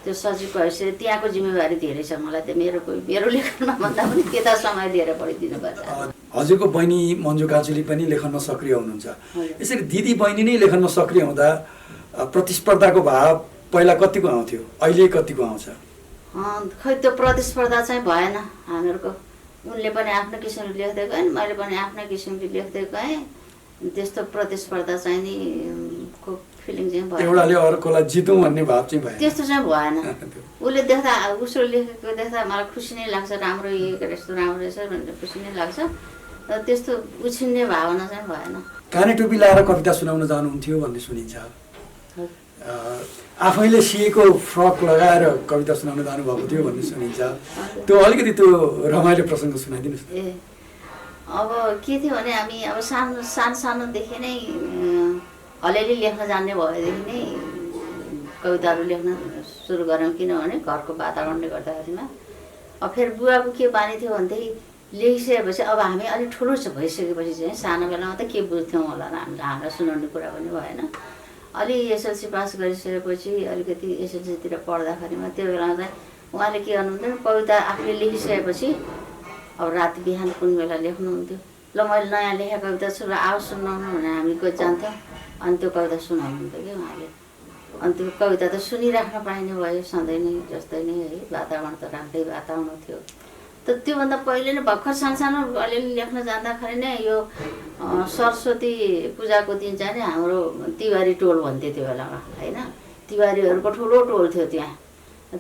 त्यो सचिवको हैसियत त्यहाँको जिम्मेवारी धेरै छ मलाई। त मेरो लेखनमा भन्दा पनि त्यता समय दिएर बढी दिनुपर्छ। हजुरको बहिनी मन्जु काजुली पनि लेखनमा सक्रिय हुनुहुन्छ। यसरी दिदी बहिनी नै लेखनमा सक्रिय हुँदा प्रतिस्पर्धाको भाव पहिला कतिको आउँथ्यो, अहिले कतिको आउँछ? खै त्यो प्रतिस्पर्धा चाहिँ भएन हामीहरूको। उनले पनि आफ्नो किसिमले लेख्दै गइन्, मैले पनि आफ्नो किसिमले लेख्दै गएँ। त्यस्तो प्रतिस्पर्धा चाहिँ नि को फिलिङ चाहिँ भयो, एउटाले अर्कोलाई जितौँ भन्ने भाव चाहिँ भयो, त्यस्तो चाहिँ भएन। उसले देख्दा उसो लेखेको देख्दा मलाई खुसी नै लाग्छ, राम्रो यस्तो राम्रो रहेछ भनेर खुसी नै लाग्छ। र त्यस्तो उछिन्ने भावना चाहिँ भएन। काने टोपी लाएर कविता सुनाउन जानुहुन्थ्यो भन्ने सुनिन्छ। आफैले सिएको फ्रक लगाएर कविता सुनाउन जानुभएको थियो भन्ने सुनिन्छ। त्यो अलिकति त्यो रमाइलो प्रसङ्ग सुनाइदिनुहोस्। अब के थियो भने हामी अब सानोदेखि नै अलिअलि लेख्न जान्ने भएदेखि नै कविताहरू लेख्न सुरु गऱ्यौँ, किनभने घरको वातावरणले गर्दाखेरिमा। अब फेरि बुवाको के बानी थियो भनेदेखि लेखिसकेपछि अब हामी अलिक ठुलो भइसकेपछि चाहिँ सानो बेलामा त के बुझ्थ्यौँ होला र हामीलाई सुनाउने कुरा पनि भएन। अलि एसएलसी पास गरिसकेपछि अलिकति एसएलसीतिर पढ्दाखेरिमा त्यो बेलामा चाहिँ उहाँले के गर्नुहुन्थ्यो, कविता आफूले लेखिसकेपछि अब राति बिहान कुन बेला लेख्नुहुन्थ्यो, ल मैले नयाँ लेखेको कविता छु र आऊ सुनाउनु भने हामी गएर जान्थ्यौँ। अनि त्यो कविता सुनाउनुहुन्थ्यो कि उहाँले। अनि त्यो कविता त सुनिराख्न पाइने भयो सधैँ नै जस्तै नै है, वातावरण त राख्दै वातावरण थियो। त त्योभन्दा पहिले नै भर्खर सानो अलिअलि लेख्न जाँदाखेरि नै यो सरस्वती पूजाको दिन चाहिँ नि हाम्रो तिवारी टोल भन्थ्यो त्यो बेलामा होइन। तिवारीहरूको ठुलो टोल थियो त्यहाँ।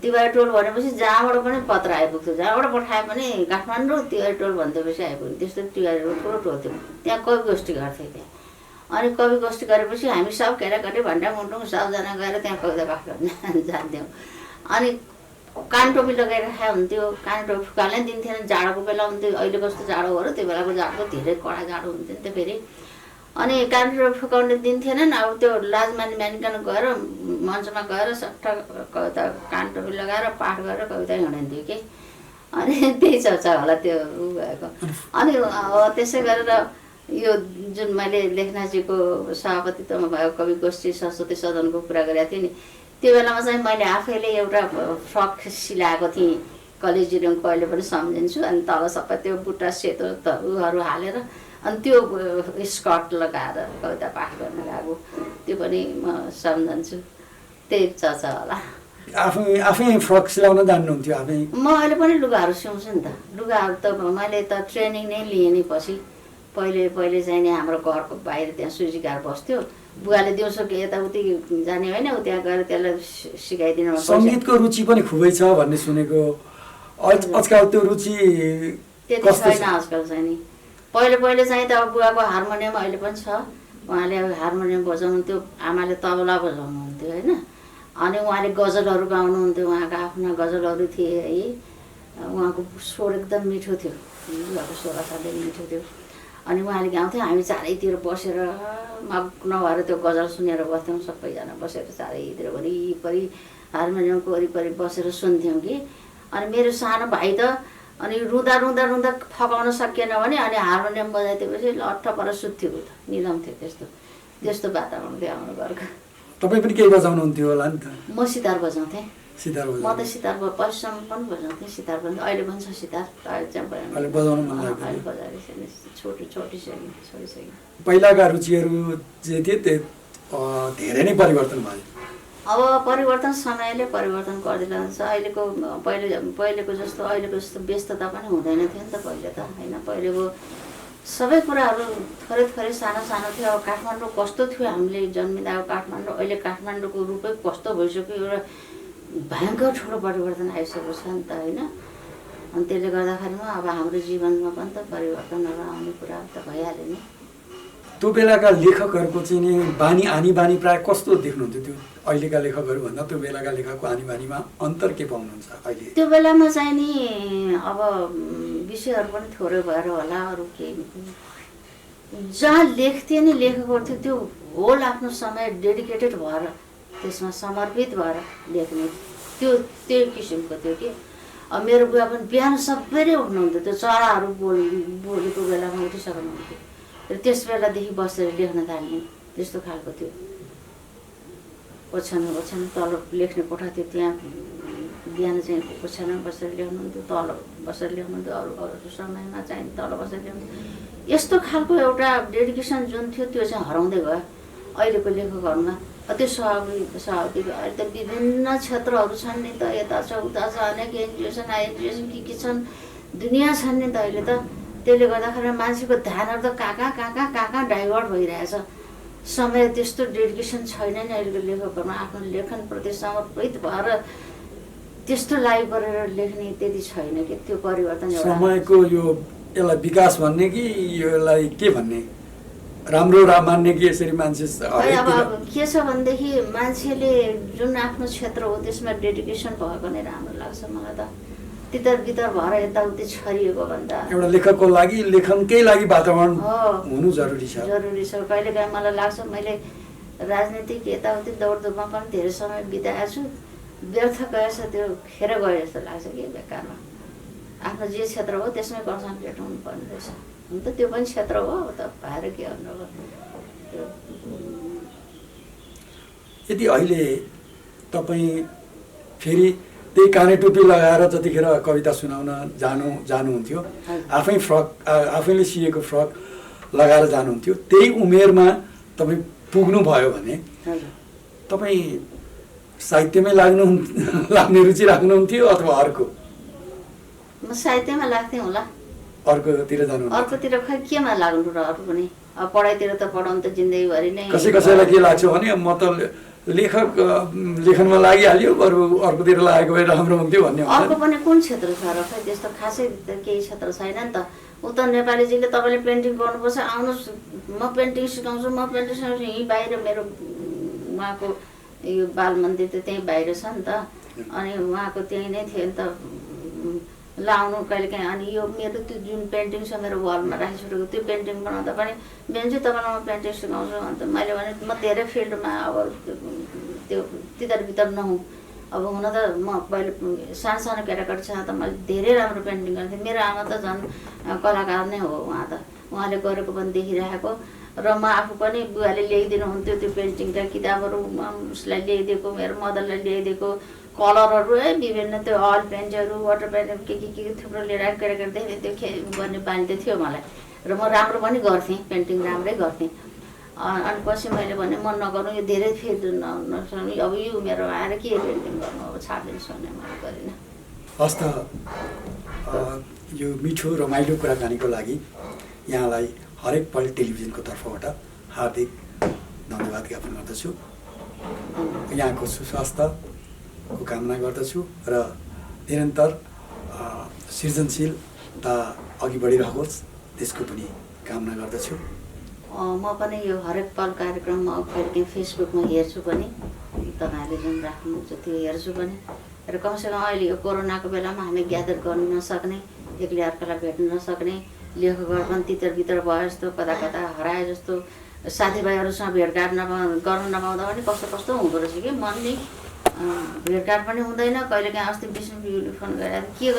तिवारी टोल भनेपछि जहाँबाट पनि पत्र आइपुग्थ्यो, जहाँबाट पठाए पनि काठमाडौँ तिवारी टोल भन्दैपछि आइपुग्थ्यो। त्यस्तो तिवारीको ठुलो टोल थियो। त्यहाँ कवि गोष्ठी गर्थे त्यहाँ। अनि कवि गोष्ठी गरेपछि हामी सब केटाकेटी भन्डा मुन्टुङ सबजना गएर त्यहाँ कविता पाठ गर्न जान्थ्यौँ। अनि कान टोपी लगाएर राखेको हुन्थ्यो, कान टोपी फुकाल्नै दिन्थेन। जाडोको बेला हुन्थ्यो, अहिले कस्तो जाडो हो र त्यो बेलाको जाडो धेरै कडा जाडो हुन्थ्यो नि त फेरि। अनि कान टोपी फुकाउन दिन्थेनन्। अब त्यो लाज मानिकन गएर मञ्चमा गएर सट्ट कविता कान टोपी लगाएर पाठ गरेर कविता हिँडिन्थ्यो कि। अनि त्यही चर्चा होला त्यो उ भएको। अनि त्यसै गरेर यो जुन मैले लेखनाथजीको सभापतित्वमा भएको कवि गोष्ठी सरस्वती सदनको कुरा गरेको थिएँ नि, त्यो बेलामा चाहिँ मैले आफैले एउटा फ्रक सिलाएको थिएँ, कलेजी रङको अहिले पनि सम्झिन्छु। अनि तल सबै त्यो बुट्टा सेतो उहरू हालेर अनि त्यो स्कर्ट लगाएर कविता पाठ गर्न गएको, त्यो पनि म सम्झन्छु। त्यही चर्चा होला। आफै फ्रक सिलाउन जान्नुहुन्थ्यो आफै? म अहिले पनि लुगाहरू सिउँछु नि त। लुगाहरू त मैले त ट्रेनिङ नै लिएँ नि पछि। पहिले चाहिँ नि हाम्रो घरको बाहिर त्यहाँ सुजीकार बस्थ्यो। बुवाले दिउँसो के यताउति जाने होइन, ऊ त्यहाँ गएर त्यसलाई सिकाइदिनु। सङ्गीतको रुचि पनि खुबै छ भन्ने सुनेको। आजकल त्यो रुचि त्यति छैन आजकल चाहिँ नि। पहिले चाहिँ त अब बुवाको हार्मोनियम अहिले पनि छ। उहाँले अब हार्मोनियम बजाउनुहुन्थ्यो, आमाले तबला बजाउनुहुन्थ्यो होइन। अनि उहाँले गजलहरू गाउनुहुन्थ्यो, उहाँका आफ्ना गजलहरू थिए है। उहाँको स्वर एकदम मिठो थियो, बुवाको स्वर असाध्यै मिठो थियो। अनि उहाँले गाउँथ्यो, हामी चारैतिर बसेर मग्न भएर त्यो गजल सुनेर बस्थ्यौँ। सबैजना बसेर चारैतिर वरिपरि हार्मोनियमको वरिपरि बसेर सुन्थ्यौँ कि। अनि मेरो सानो भाइ त अनि रुँदा फकाउन सकिएन भने अनि हार्मोनियम बजाइदिएपछि लट्ठ पर सुत्थ्यो, ऊ त निलम्थ्यो। त्यस्तो वातावरण थियो हाम्रो घरको। तपाईँ पनि केही बजाउनुहुन्थ्यो होला नि त? म सितार बजाउँथेँ। सितार म त सितार पहिलेसम्म पनि बजाउँथेँ। सितार पनि अहिले पनि छ सितार। अहिले चाहिँ अहिले बजाउनु मन लाग्यो? अहिले बजाइसकेँ, छोडिसकेँ। पहिलाका रुचिहरू जे थिए त्यो धेरै नै परिवर्तन भयो। अब परिवर्तन समयले परिवर्तन गर्दै लान्छ। पहिलेको जस्तो व्यस्तता पनि हुँदैन थियो नि त पहिले त होइन। पहिलेको सबै कुराहरू थोरै सानो थियो। अब काठमाडौँ कस्तो थियो, हामीले जन्मिँदाको काठमाडौँ अहिले काठमाडौँको रूपै कस्तो भइसक्यो, एउटा भयङ्कर ठुलो परिवर्तन आइसकेको छ नि त होइन। अनि त्यसले गर्दाखेरिमा अब हाम्रो जीवनमा पनि त परिवर्तनहरू आउने कुरा त भइहाल्यो नि। त्यो बेलाका लेखकहरूको चाहिँ नि बानी प्रायः कस्तो देख्नुहुन्थ्यो? त्यो अहिलेका लेखकहरूभन्दा त्यो बेलाका लेखकको आनी बानीमा अन्तर के पाउनुहुन्छ अहिले? त्यो बेलामा चाहिँ नि अब विषयहरू पनि थोरै भएर होला, अरू केही जहाँ लेख्थे नि लेखकहरू थियो त्यो होल आफ्नो समय डेडिकेटेड भएर त्यसमा समर्पित भएर लेख्ने त्यही किसिमको थियो कि। अब मेरो बुवा पनि बिहान सबैले उठ्नुहुन्थ्यो, त्यो चराहरू बोलेको बेलामा उठिसक्नुहुन्थ्यो र त्यस बेलादेखि बसेर लेख्न थाल्ने, त्यस्तो खालको थियो। ओछ्यानमा तल लेख्ने कोठा थियो, त्यहाँ बिहान चाहिँ ओछ्यानमा बसेर लेख्नुहुन्थ्यो, तल बसेर लेख्नुहुन्थ्यो। अरू समयमा चाहिँ तल बसेर लेख्नुहुन्थ्यो। यस्तो खालको एउटा डेडिकेसन जुन थियो त्यो चाहिँ हराउँदै गयो अहिलेको लेखकहरूमा। त्यो सहयोगी अहिले त विभिन्न क्षेत्रहरू छन् नि त, यता छ उता छ, अनेक एनजिओ छन् के छन्, दुनियाँ छन् नि त अहिले त। त्यसले गर्दाखेरि मान्छेको ध्यानहरू त कहाँ डाइभर्ट भइरहेछ। समय त्यस्तो डेडिकेसन छैन नि अहिलेको लेखकहरूमा। आफ्नो लेखनप्रति समर्पित भएर त्यस्तो लागि परेर लेख्ने त्यति छैन कि। त्यो परिवर्तन समयको यो यसलाई विकास भन्ने कि यसलाई के भन्ने, राम्रो मान्ने कि यसरी मान्छे? अब के छ भनेदेखि मान्छेले जुन आफ्नो क्षेत्र हो त्यसमा डेडिकेसन भएको नै राम्रो लाग्छ मलाई त। तितर भएर यताउति छरिएको भन्दा एउटा लेखकको लागि लेखनकै लागि वातावरण हुनु जरुरी छ। कहिलेकाहीँ मलाई लाग्छ मैले राजनीतिक यताउति दौडधुपमा पनि धेरै समय बिताएको छु। व्यर्थ गएछ, त्यो खेर गयो जस्तो लाग्छ कि बेकारमा। आफ्नो जे क्षेत्र हो त्यसमै कन्सन्ट्रेट हुनुपर्ने रहेछ। हुन त त्यो पनि क्षेत्र हो, अब त भएर के गर्नु अब। यदि अहिले तपाईँ फेरि त्यही काने टोपी लगाएर जतिखेर कविता सुनाउन जानुहुन्थ्यो, आफैले सिएको फ्रक लगाएर जानुहुन्थ्यो, त्यही उमेरमा तपाईँ पुग्नुभयो भने तपाईँ साहित्यमै लाग्ने रुचि राख्नुहुन्थ्यो अथवा अर्को? म साहित्यमा लाग्थेँ होला। अर्कोतिर जानु? अर्कोतिर खै केमा लाग्नु र अरू पनि। अब पढाइतिर त पढाउनु त जिन्दगीभरि नै। कसैलाई के लाग्छ भने म त लेखनमा लागिहाल्यो, बरु अर्कोतिर लागेको भए राम्रो हुन्थ्यो भन्ने। अर्को पनि कुन क्षेत्र छ र? खै त्यस्तो खासै केही क्षेत्र छैन नि त। उता नेपालीजीले तपाईँले पेन्टिङ गर्नुपर्छ, आउनुहोस् म पेन्टिङ सिकाउँछु, म पेन्टिङ सिकाउँछु। यहीँ बाहिर मेरो उहाँको यो बाल मन्दिर त त्यहीँ बाहिर छ नि त। अनि उहाँको त्यहीँ नै थियो नि त, लाउनु कहिलेकाहीँ। अनि यो मेरो त्यो जुन पेन्टिङ छ मेरो वालमा राखिसकेको, त्यो पेन्टिङ बनाउँदा पनि बेन्जु तपाईँलाई म पेन्टिङ सिकाउँछु। अन्त मैले भने म धेरै फिल्डमा अब त्यो तितर नहुँ। अब हुन त म पहिले सानो केटाकेटीसँग त मैले धेरै राम्रो पेन्टिङ गर्थेँ। मेरो आमा त झन् कलाकार नै हो। उहाँले गरेको पनि देखिरहेको, र म आफू पनि बुवाले ल्याइदिनुहुन्थ्यो त्यो पेन्टिङका किताबहरू उसलाई ल्याइदिएको, मेरो मदरलाई ल्याइदिएको कलरहरू विभिन्न त्यो अयल पेन्टहरू, वाटर पेन्ट के थुप्रो लिएर केटाकेटी देखेँ। त्यो गर्ने बानी त थियो मलाई, र म राम्रो पनि गर्थेँ, पेन्टिङ राम्रै गर्थेँ। अनि पछि मैले भने म नगर्नु, यो धेरै फेरि नसक्नु, अब यो उमेर आएर के पेन्टिङ गर्नु, अब छाडिदिन्छु भने मैले गरिनँ। हस् त, यो मिठो रमाइलो कुराकानीको लागि यहाँलाई हरेक पल टेलिभिजनको तर्फबाट हार्दिक धन्यवाद ज्ञापन गर्दछु। यहाँको सुस्वास्थ्यको कामना गर्दछु र निरन्तर सृजनशीलता अघि बढिरहोस् त्यसको पनि कामना गर्दछु। म पनि यो हरेक पल कार्यक्रममा कहिले फेसबुकमा हेर्छु पनि, तपाईँहरूले जुन राख्नुहुन्छ त्यो हेर्छु पनि। र कमसेकम अहिले यो कोरोनाको बेलामा हामी ग्यादर गर्न नसक्ने, एकले अर्कालाई भेट्न नसक्ने, लेखकहरू पनि तितर भयो जस्तो, कता हराए जस्तो, साथीभाइहरूसँग भेटघाट गर्न नपाउँदा पनि कस्तो हुँदो रहेछ कि मन नि। भेटघाट पनि हुँदैन। कहिलेकाहीँ अस्ति विष्णु बिजुली फोन गरेर के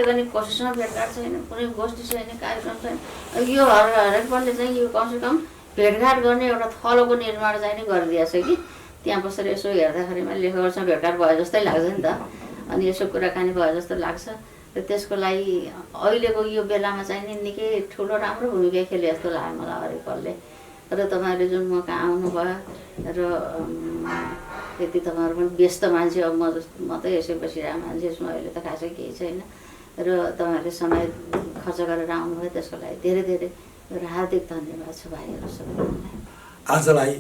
गर्ने कसैसँग भेटघाट छैन, कुनै गोष्ठी छैन, कार्यक्रम छैन। यो हरेक पलले चाहिँ यो कमसेकम भेटघाट गर्ने एउटा थलोको निर्माण चाहिँ नै गरिदिएको छ कि त्यहाँ बसेर यसो हेर्दाखेरिमा लेखकहरूसँग भेटघाट भयो जस्तै लाग्छ नि त। अनि यसो कुराकानी भयो जस्तो लाग्छ। र त्यसको लागि अहिलेको यो बेलामा चाहिँ नि निकै ठुलो राम्रो भूमिका खेले जस्तो लाग्यो मलाई हरेक पलले। र तपाईँहरूले जुन मौका आउनुभयो, र त्यति तपाईँहरू पनि व्यस्त मान्छे, अब म त यसै बसिरहेको मान्छे छु, अहिले त खासै केही छैन। र तपाईँहरूले समय खर्च गरेर आउनुभयो, त्यसको लागि धेरै धेरै हार्दिक धन्यवाद छ भाइहरू सबैलाई। आजलाई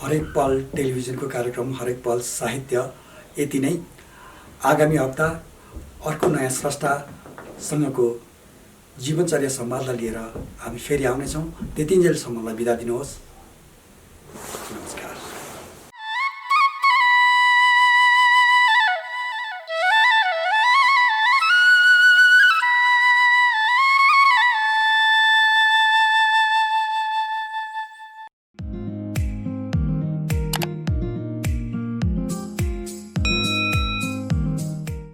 हरेक पल टेलिभिजनको कार्यक्रम हरेक पल साहित्य यति नै। आगामी हप्ता अर्को नयाँ स्रष्टासँगको जीवनचर्या सम्वादलाई लिएर हामी फेरि आउनेछौँ। त्यतिन्जेलसम्मलाई बिदा दिनुहोस्।